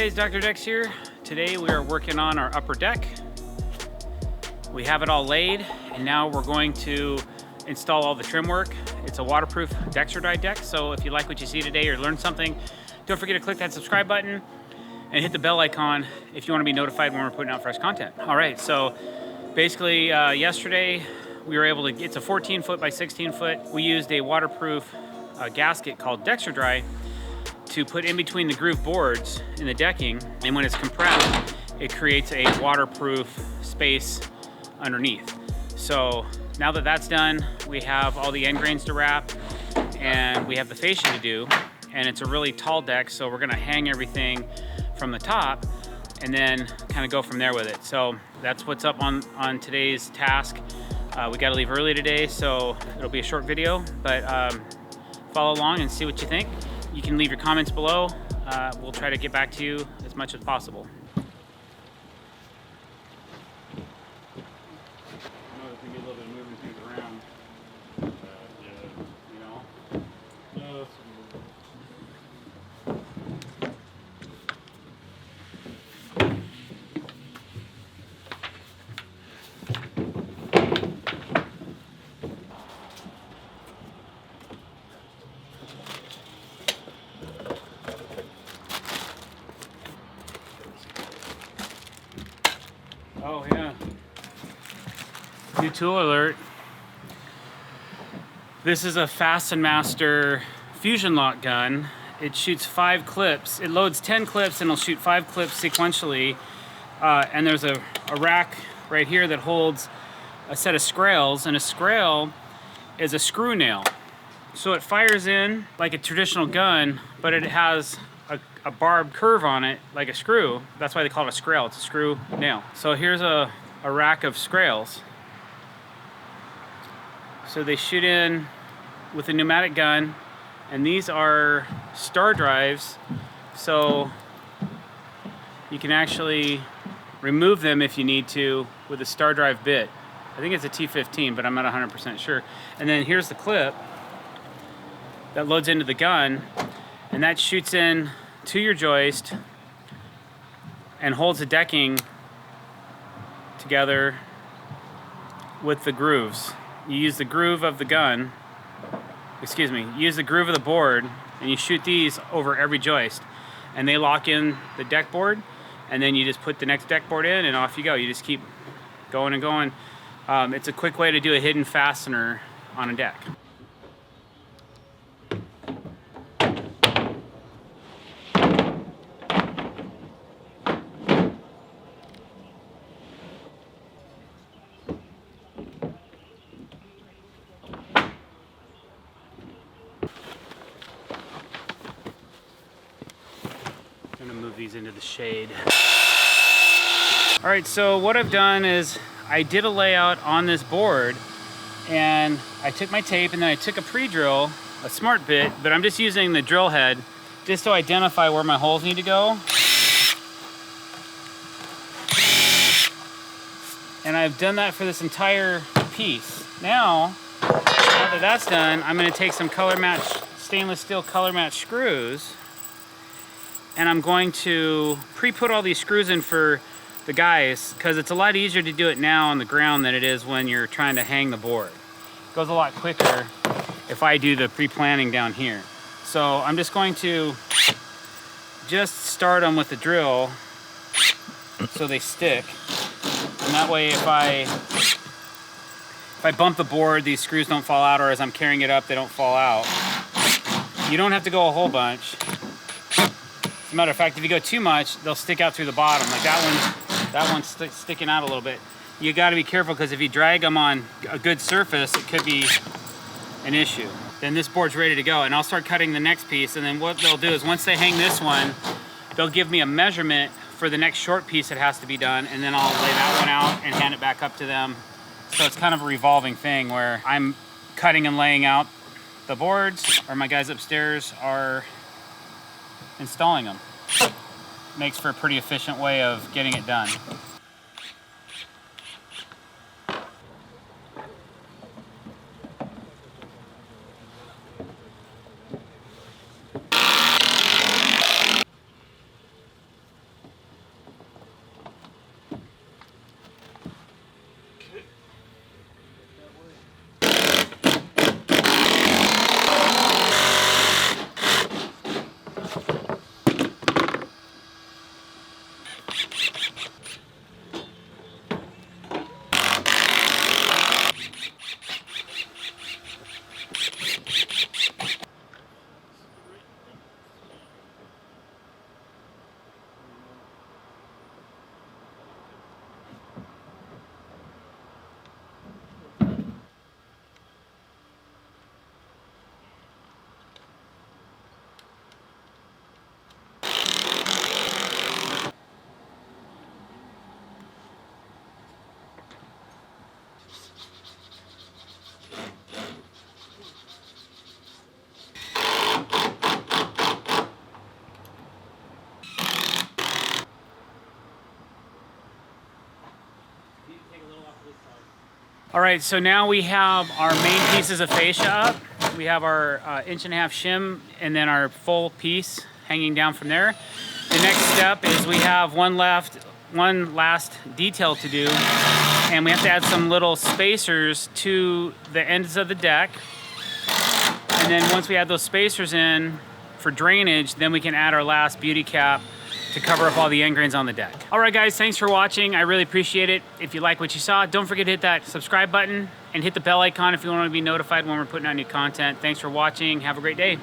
guys, Dr. Decks here. Today we are working on our upper deck. We have it all laid and now we're going to install all the trim work. It's a waterproof Dextradry deck, so if you like what you see today or learn something, don't forget to click that subscribe button and hit the bell icon if you want to be notified when we're putting out fresh content. All right, so basically yesterday we were able to, it's a 14 foot by 16 foot. We used a waterproof gasket called Dextradry to put in between the groove boards in the decking, and when it's compressed, it creates a waterproof space underneath. So now that that's done, we have all the end grains to wrap and we have the fascia to do, and it's a really tall deck, so we're gonna hang everything from the top and then kind of go from there with it. So that's what's up on today's task. We gotta leave early today, so it'll be a short video, but follow along and see what you think. You can leave your comments below. We'll try to get back to you as much as possible. I know there's gonna be a little bit of moving things around. You know? Oh yeah. New tool alert. This is a Fastening fusion lock gun. It shoots 5 clips. It loads 10 clips and it'll shoot 5 clips sequentially. And there's a rack right here that holds a set of scrails, and a scrail is a screw nail. So it fires in like a traditional gun, but it has a barbed curve on it like a screw. That's why they call it a scrail. It's a screw nail. So here's a rack of scrails. So they shoot in with a pneumatic gun, and these are star drives, so you can actually remove them if you need to with a star drive bit. I think it's a T15, but I'm not 100% sure. And then here's the clip that loads into the gun, and that shoots in to your joist and holds the decking together with the grooves. You use the groove of the gun, you use the groove of the board, and you shoot these over every joist, and they lock in the deck board, and then you just put the next deck board in and off you go. You just keep going and going. It's a quick way to do a hidden fastener on a deck. I'm gonna move these into the shade. All right, so what I've done is I did a layout on this board, and I took my tape and then I took a pre-drill, a smart bit, but I'm just using the drill head just to identify where my holes need to go. And I've done that for this entire piece. Now that that's done, I'm gonna take some color match, stainless steel color match screws, and I'm going to pre-put all these screws in for the guys, because it's a lot easier to do it now on the ground than it is when you're trying to hang the board. It goes a lot quicker if I do the pre-planning down here. So I'm just going to just start them with the drill so they stick. And that way if I bump the board, these screws don't fall out, or as I'm carrying it up, they don't fall out. You don't have to go a whole bunch. As a matter of fact, if you go too much, they'll stick out through the bottom. Like that one's sticking out a little bit. You got to be careful, because if you drag them on a good surface, it could be an issue. Then this board's ready to go, and I'll start cutting the next piece, and then what they'll do is once they hang this one, they'll give me a measurement for the next short piece that has to be done, and then I'll lay that one out and hand it back up to them. So it's kind of a revolving thing where I'm cutting and laying out the boards, or my guys upstairs are installing them. Makes for a pretty efficient way of getting it done. All right, so now we have our main pieces of fascia up. We have our 1.5 inch shim and then our full piece hanging down from there. The next step is we have one last detail to do, and we have to add some little spacers to the ends of the deck. And then once we add those spacers in for drainage, then we can add our last beauty cap to cover up all the end grains on the deck. All right guys, thanks for watching. I really appreciate it. If you like what you saw, don't forget to hit that subscribe button and hit the bell icon if you want to be notified when we're putting out new content. Thanks for watching. Have a great day.